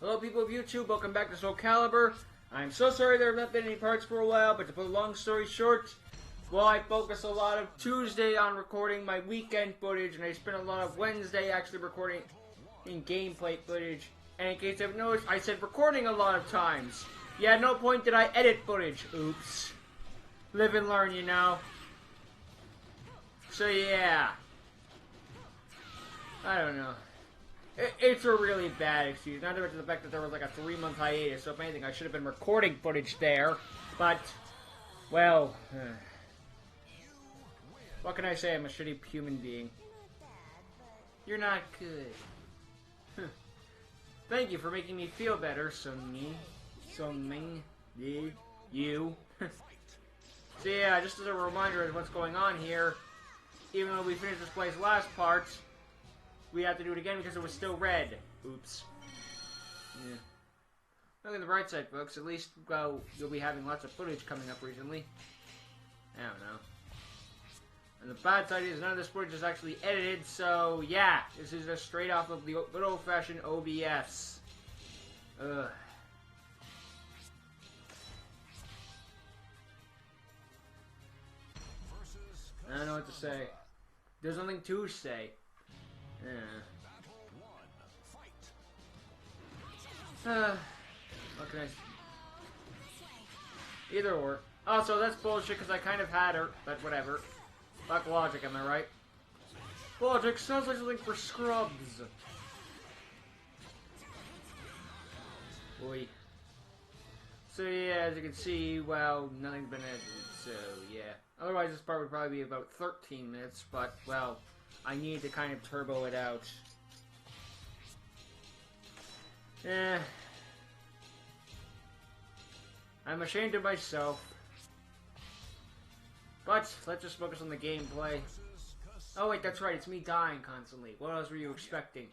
Hello people of YouTube, welcome back to Soulcalibur. I'm so sorry there have not been any parts for a while, but to put a long story short, well, I focused a lot of Tuesday on recording my weekend footage, and I spent a lot of Wednesday actually recording in gameplay footage. And in case you've noticed, I said recording a lot of times. Yeah, at no point did I edit footage. Oops. Live and learn, you know. So yeah. I don't know. It's a really bad excuse. Not to mention the fact that there was like a 3-month hiatus, so if anything, I should have been recording footage there. But, well, what can I say? I'm a shitty human being. You're not good. Thank you for making me feel better, Sung-Ming. You. So yeah, just as a reminder of what's going on here, even though we finished this play's last part, we have to do it again because it was still red. Oops. Yeah. Look at the bright side, folks. At least, well, you'll be having lots of footage coming up recently. I don't know. And the bad side is none of this footage is actually edited, so yeah, this is just straight off of the good old-fashioned OBS. Ugh. I don't know what to say. There's nothing to say. What can I... Either or. Also, that's bullshit because I kind of had her, but whatever. Fuck logic, am I right? Logic sounds like something for scrubs. Boy. So yeah, as you can see, well, nothing's been edited, so yeah. Otherwise, this part would probably be about 13 minutes, but, well, I need to kind of turbo it out. I'm ashamed of myself. But, let's just focus on the gameplay. Oh wait, that's right, it's me dying constantly. What else were you expecting?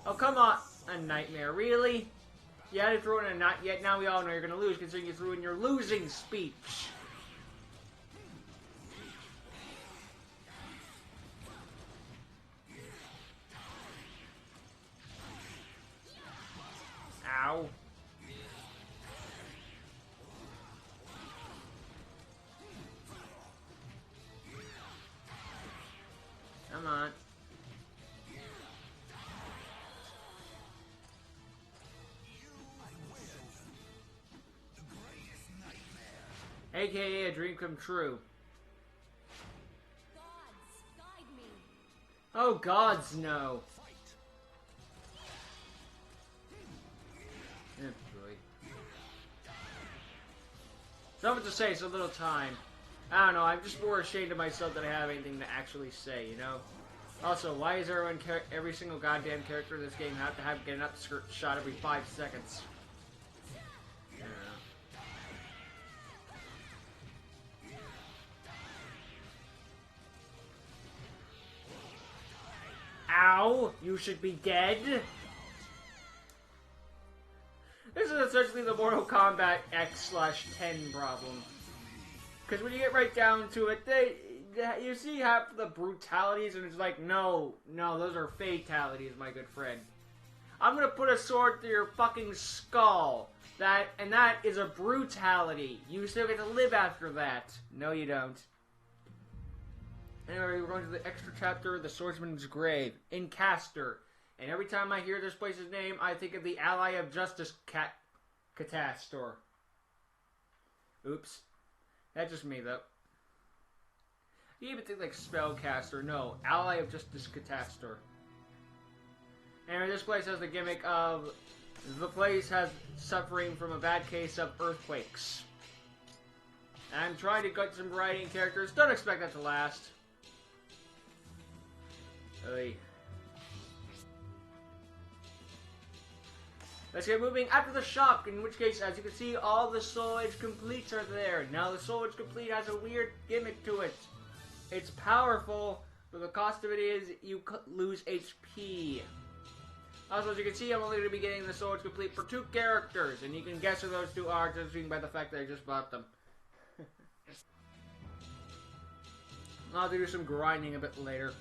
Oh, come on! A nightmare, really? You had to throw in a not yet, now we all know you're gonna lose considering you threw in your losing speech. Ow. Come on. AKA a dream come true. Gods, guide me. Oh gods, no. Oh boy. Something to say, so little time. I don't know, I'm just more ashamed of myself that I have anything to actually say, you know? Also, why is every single goddamn character in this game have to get an upskirt shot every 5 seconds? I don't know. Ow! You should be dead! This is essentially the Mortal Kombat X/10 problem. Because when you get right down to it, you see half the brutalities, and it's like, no, those are fatalities, my good friend. I'm gonna put a sword through your fucking skull. That is a brutality. You still get to live after that. No, you don't. Anyway, we're going to the extra chapter, The Swordsman's Grave, in Castor. And every time I hear this place's name, I think of the Ally of Justice Catastor. Oops. That's just me, though. You even think like Spellcaster. No, Ally of Justice Catastor. Anyway, this place has the gimmick of the place has suffering from a bad case of earthquakes. I'm trying to get some variety in characters. Don't expect that to last. Oy. Let's get moving after the shop, in which case, as you can see, all the Soul Edge Completes are there. Now, the Soul Edge Complete has a weird gimmick to it. It's powerful, but the cost of it is you lose HP. Also, as you can see, I'm only going to be getting the Soul Edge Complete for 2 characters, and you can guess who those 2 are, judging by the fact that I just bought them. I'll have to do some grinding a bit later.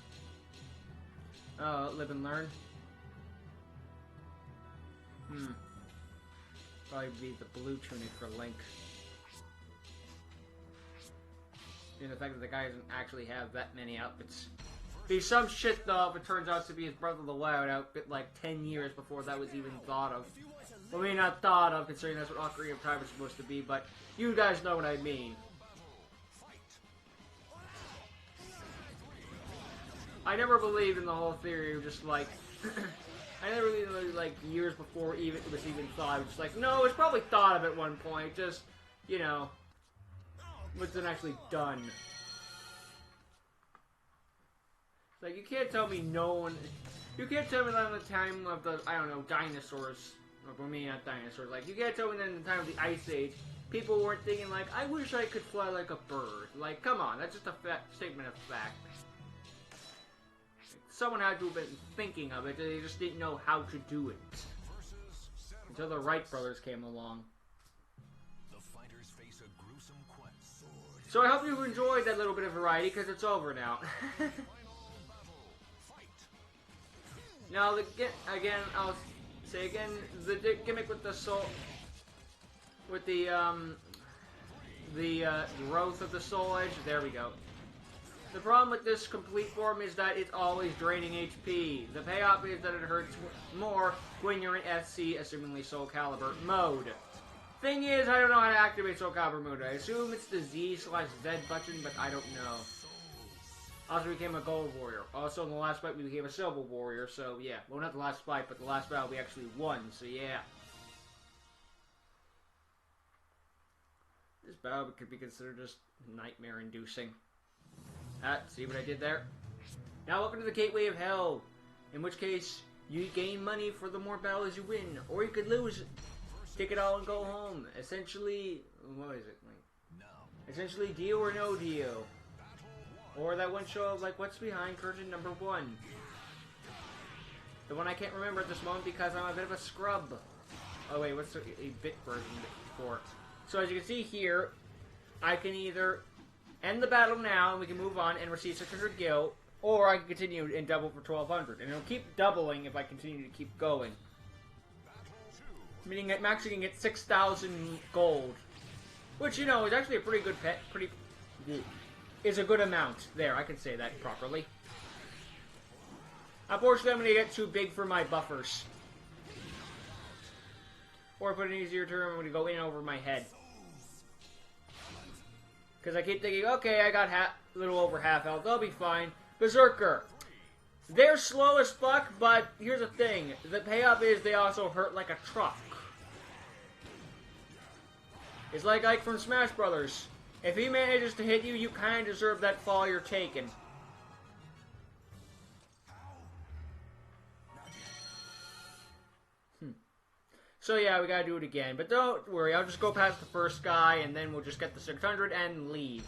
Live and learn. Probably be the blue tunic for Link. And the fact that the guy doesn't actually have that many outfits. Be some shit though if it turns out to be his Breath of the Wild outfit like 10 years before that was even thought of. Well, I mean, not thought of, considering that's what Ocarina of Time was supposed to be, but you guys know what I mean. I never believed in the whole theory of just like... I never really, like, years before it was even thought. I was just like, no, it's probably thought of at one point, just, you know, wasn't actually done. Like, you can't tell me no one... You can't tell me that in the time of the, I don't know, dinosaurs. Well, maybe not dinosaurs. Like, you can't tell me that in the time of the Ice Age, people weren't thinking, like, I wish I could fly like a bird. Like, come on, that's just a statement of fact. Someone had to have been thinking of it, they just didn't know how to do it. Until the Wright brothers came along. So I hope you enjoyed that little bit of variety, because it's over now. Now, again, I'll say again, the gimmick with the soul... With the growth of the Soul Edge, there we go. The problem with this complete form is that it's always draining HP. The payoff is that it hurts more when you're in FC, assumingly Soulcalibur, mode. Thing is, I don't know how to activate Soulcalibur mode. I assume it's the Z/Z button, but I don't know. Also became a gold warrior. Also, in the last fight, we became a silver warrior, so yeah. Well, not the last fight, but the last battle we actually won, so yeah. This battle could be considered just nightmare-inducing. See what I did there? Now welcome to the Gateway of Hell. In which case, you gain money for the more battles you win. Or you could lose, take it all and go home. Essentially, what is it? Essentially, deal or no deal. Or that one show of, like, what's behind curtain number 1. The one I can't remember at this moment because I'm a bit of a scrub. Oh wait, what's a bit version for? So as you can see here, I can either end the battle now and we can move on and receive 600 gil, or I can continue and double for 1200. And it'll keep doubling if I continue to keep going. Meaning I'm actually going to get 6,000 gold. Which, you know, is actually a pretty good is a good amount. There, I can say that properly. Unfortunately, I'm going to get too big for my buffers. Or put an easier term, I'm going to go in over my head. Because I keep thinking, okay, I got a little over half health, they'll be fine. Berserker. They're slow as fuck, but here's the thing. The payoff is they also hurt like a truck. It's like Ike from Smash Brothers. If he manages to hit you, you kind of deserve that fall you're taking. So yeah, we gotta do it again. But don't worry, I'll just go past the first guy, and then we'll just get the 600 and leave.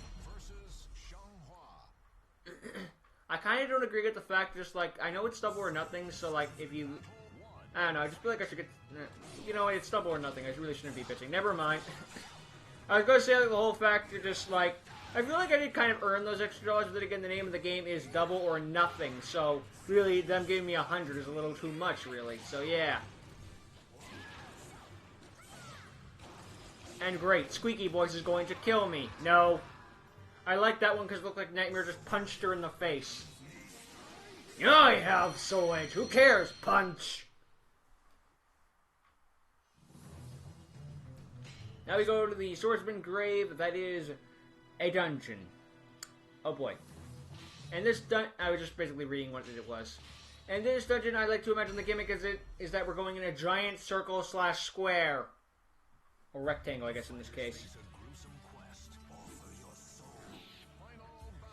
I kind of don't agree with the fact, just like, I know it's double or nothing, so like, if you... I don't know, I just feel like I should get... You know, it's double or nothing, I really shouldn't be bitching. Never mind. I was gonna say, like, the whole fact, you're just like... I feel like I did kind of earn those extra dollars, but then again, the name of the game is double or nothing, so really, them giving me 100 is a little too much, really. So yeah. And great, Squeaky Voice is going to kill me. No. I like that one because it looked like Nightmare just punched her in the face. I have Soul Edge. Who cares? Punch. Now we go to the Swordsman Grave. That is a dungeon. Oh boy. And this I was just basically reading what it was. And this dungeon, I like to imagine the gimmick is that we're going in a giant circle / square. Or rectangle, I guess, in this case.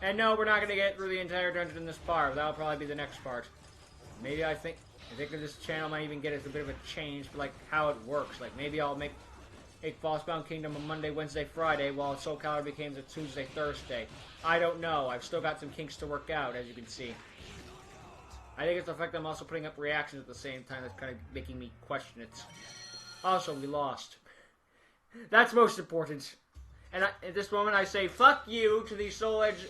And no, we're not going to get through the entire dungeon in this part. That'll probably be the next part. Maybe I think that this channel might even get us a bit of a change for, like, how it works. Like, maybe I'll make Falsebound Kingdom a Monday, Wednesday, Friday, while Soulcalibur becomes a Tuesday, Thursday. I don't know. I've still got some kinks to work out, as you can see. I think it's the fact I'm also putting up reactions at the same time that's kind of making me question it. Also, we lost. That's most important. And at this moment, I say, fuck you to the Soul Edge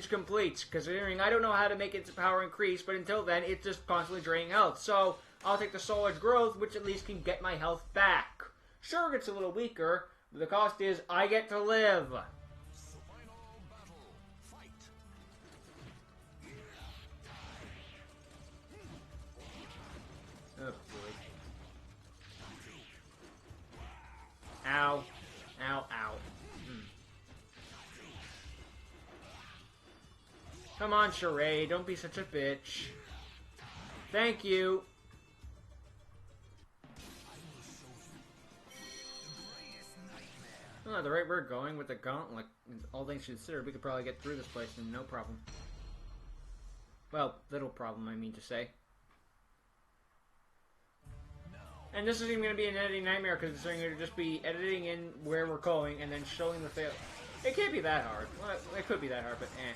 completes. Considering I don't know how to make its power increase, but until then, it's just constantly draining health. So, I'll take the Soul Edge Growth, which at least can get my health back. Sure, it's a little weaker, but the cost is I get to live. Oh, boy. Ow. Ow, ow. Come on, Charade, don't be such a bitch. Thank you. Oh, the rate we're going with the gauntlet, all things considered, we could probably get through this place and no problem. Well, little problem, I mean to say. And this isn't even going to be an editing nightmare because it's going to just be editing in where we're going and then showing the fail. It can't be that hard. Well, it could be that hard, but eh.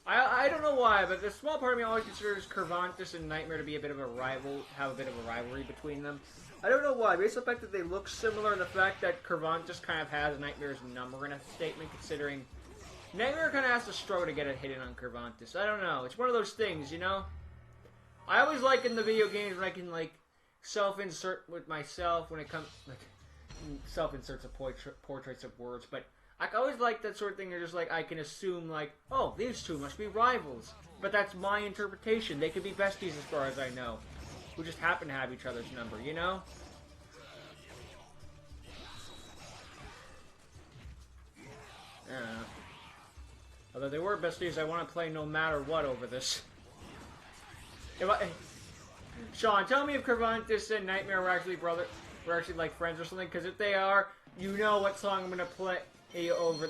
I don't know why, but the small part of me always considers Cervantes and Nightmare to be a bit of a have a bit of a rivalry between them. I don't know why, based on the fact that they look similar and the fact that Cervantes kind of has Nightmare's number in a statement, considering Nightmare kind of has to struggle to get a hit in on Cervantes. I don't know. It's one of those things, you know? I always like in the video games when I can, like, self-insert with myself when it comes, like, self-inserts of portraits of words, but I always like that sort of thing. They're just like, I can assume, like, oh, these two must be rivals. But that's my interpretation. They could be besties as far as I know. Who just happen to have each other's number, you know? I don't know. Although they were besties, I want to play no matter what over this. Sean, tell me if Cervantes and Nightmare were actually like friends or something, because if they are, you know what song I'm going to play over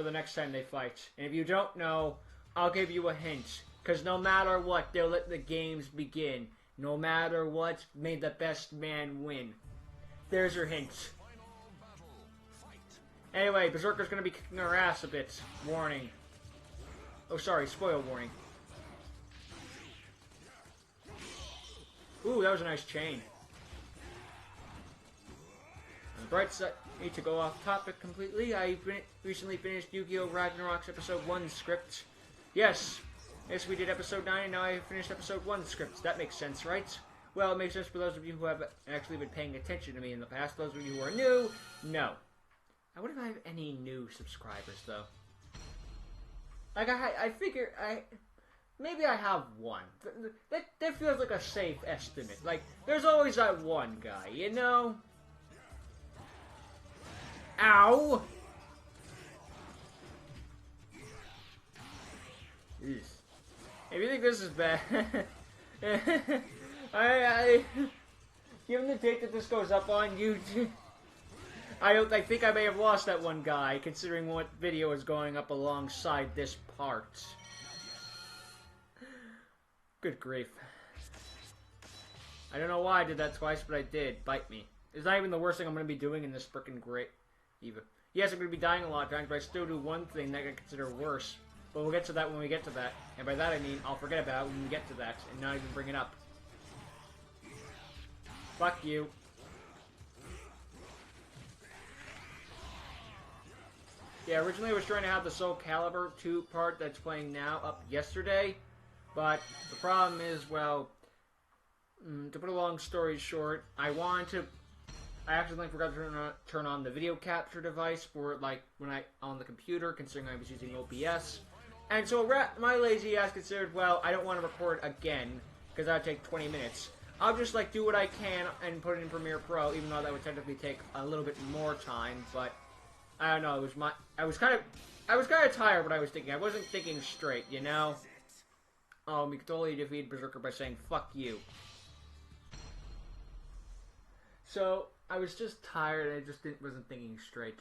the next time they fight. And if you don't know, I'll give you a hint. Because no matter what, they'll let the games begin. No matter what, may the best man win. There's your hint. Anyway, Berserker's going to be kicking our ass a bit. Warning. Oh, sorry, spoil warning. Ooh, that was a nice chain. On the bright side, to go off topic completely, I recently finished Yu-Gi-Oh! Ragnarok's Episode 1 script. Yes, we did Episode 9, and now I finished Episode 1 script. That makes sense, right? Well, it makes sense for those of you who have actually been paying attention to me in the past. Those of you who are new, no. I wonder if I have any new subscribers, though. Like, I figure, maybe I have one. That feels like a safe estimate. Like, there's always that one guy, you know? Ow! Jeez. If you think this is bad, given the date that this goes up on YouTube, I think I may have lost that one guy, considering what video is going up alongside this part. Good grief. I don't know why I did that twice, but I did. Bite me. It's not even the worst thing I'm going to be doing in this frickin' great. Even. Yes, I'm going to be dying a lot of times, but I still do one thing that I consider worse. But we'll get to that when we get to that. And by that I mean, I'll forget about it when we get to that, and not even bring it up. Fuck you. Yeah, originally I was trying to have the Soulcalibur 2 part that's playing now up yesterday. But the problem is, well, to put a long story short, I accidentally forgot to turn on the video capture device for, like, on the computer, considering I was using OBS. And so my lazy ass considered, well, I don't want to record again, because that would take 20 minutes. I'll just, like, do what I can and put it in Premiere Pro, even though that would technically take a little bit more time, but I don't know, I was kind of tired what I was thinking. I wasn't thinking straight, you know? We could totally defeat Berserker by saying, fuck you. So, I was just tired, and I just wasn't thinking straight.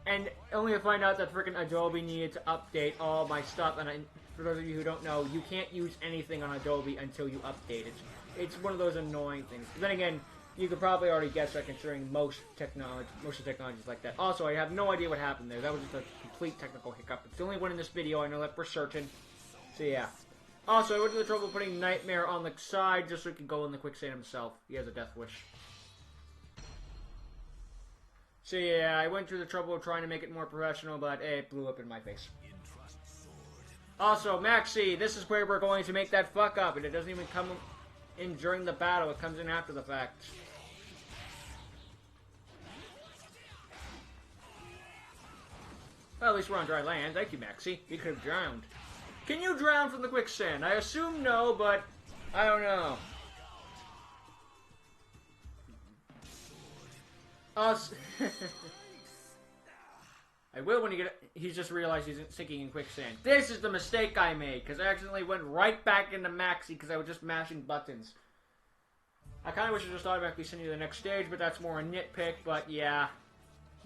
And only to find out that frickin' Adobe needed to update all my stuff, and for those of you who don't know, you can't use anything on Adobe until you update it. It's one of those annoying things. But then again, you could probably already guess that considering most of the technology is like that. Also, I have no idea what happened there. That was just a complete technical hiccup. It's the only one in this video, I know that for certain. So yeah. Also, I went to the trouble of putting Nightmare on the side just so he could go in the quicksand himself. He has a death wish. So yeah, I went through the trouble of trying to make it more professional, but it blew up in my face. Also, Maxi, this is where we're going to make that fuck up, and it doesn't even come in during the battle, it comes in after the fact. Well, at least we're on dry land. Thank you, Maxi. We could have drowned. Can you drown from the quicksand? I assume no, but I don't know. Us. I will when you get. He's just realized he's sinking in quicksand. This is the mistake I made, because I accidentally went right back into Maxi because I was just mashing buttons. I kind of wish it just automatically sent you to the next stage, but that's more a nitpick, but yeah.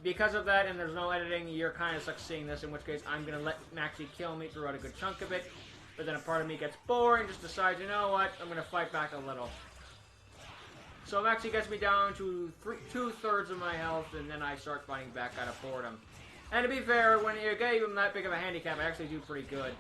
Because of that, and there's no editing, you're kind of stuck seeing this, in which case I'm going to let Maxi kill me throughout a good chunk of it. But then a part of me gets bored and just decides, you know what, I'm going to fight back a little. So Maxi gets me down to 2/3 of my health, and then I start fighting back out of boredom. And to be fair, when you gave him that big of a handicap, I actually do pretty good.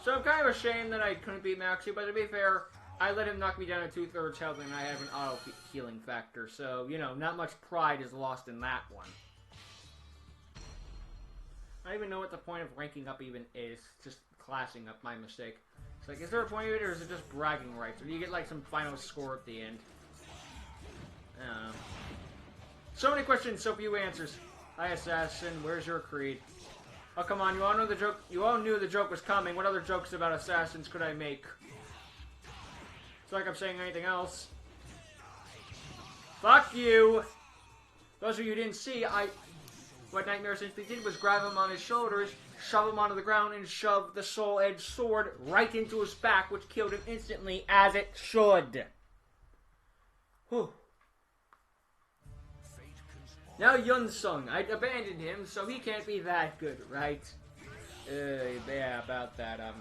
So I'm kind of ashamed that I couldn't beat Maxi, but to be fair, I let him knock me down to 2/3 health, and I have an auto-healing factor, so, you know, not much pride is lost in that one. I don't even know what the point of ranking up even is. Just classing up, my mistake. It's like, is there a point of it, or is it just bragging rights? Or do you get, like, some final score at the end? I don't know. So many questions, so few answers. Hi, Assassin, where's your creed? Oh, come on, you all know the joke. You all knew the joke was coming. What other jokes about assassins could I make? It's like I'm saying anything else. Fuck you! Those of you who didn't see, what Nightmare essentially did was grab him on his shoulders, shove him onto the ground, and shove the Soul Edge sword right into his back, which killed him instantly, as it should. Whew. Now Yunsung, I abandoned him, so he can't be that good, right? Yeah, about that,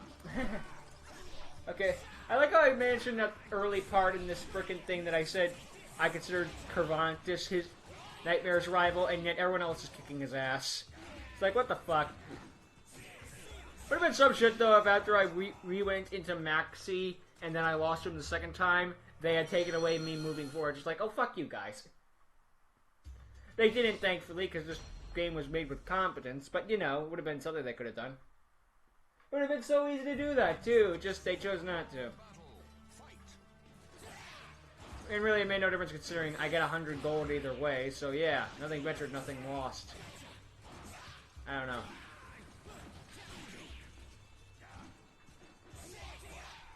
Okay, I like how I mentioned that early part in this frickin' thing that I said I considered Cervantes his Nightmare's rival, and yet everyone else is kicking his ass. It's like, what the fuck? Would have been some shit, though, if after I re-went into Maxi, and then I lost him the second time, they had taken away me moving forward. Just like, oh, fuck you guys. They didn't, thankfully, because this game was made with competence, but, you know, it would have been something they could have done. It would have been so easy to do that, too, just they chose not to. And really, it made no difference considering I get 100 gold either way, so yeah, nothing ventured, nothing lost. I don't know.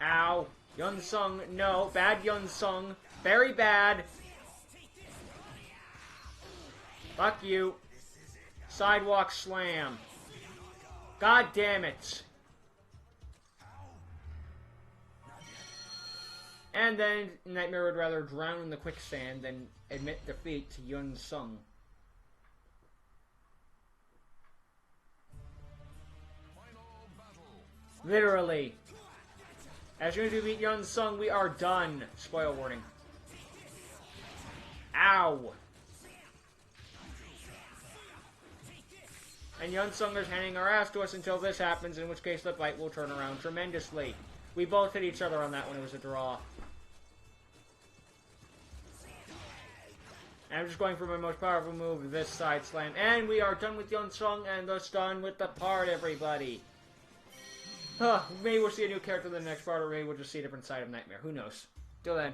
Ow. Yunsung, no. Bad Yunsung. Very bad. Fuck you. Sidewalk slam. God damn it. And then Nightmare would rather drown in the quicksand than admit defeat to Yunsung. Literally. As soon as we beat Yunsung, we are done. Spoiler warning. Ow. And Yunsung is handing our ass to us until this happens, in which case the fight will turn around tremendously. We both hit each other on that when it was a draw. And I'm just going for my most powerful move, this side slam. And we are done with Yunsung, and thus done with the part, everybody. Maybe we'll see a new character in the next part, or maybe we'll just see a different side of Nightmare. Who knows? Till then.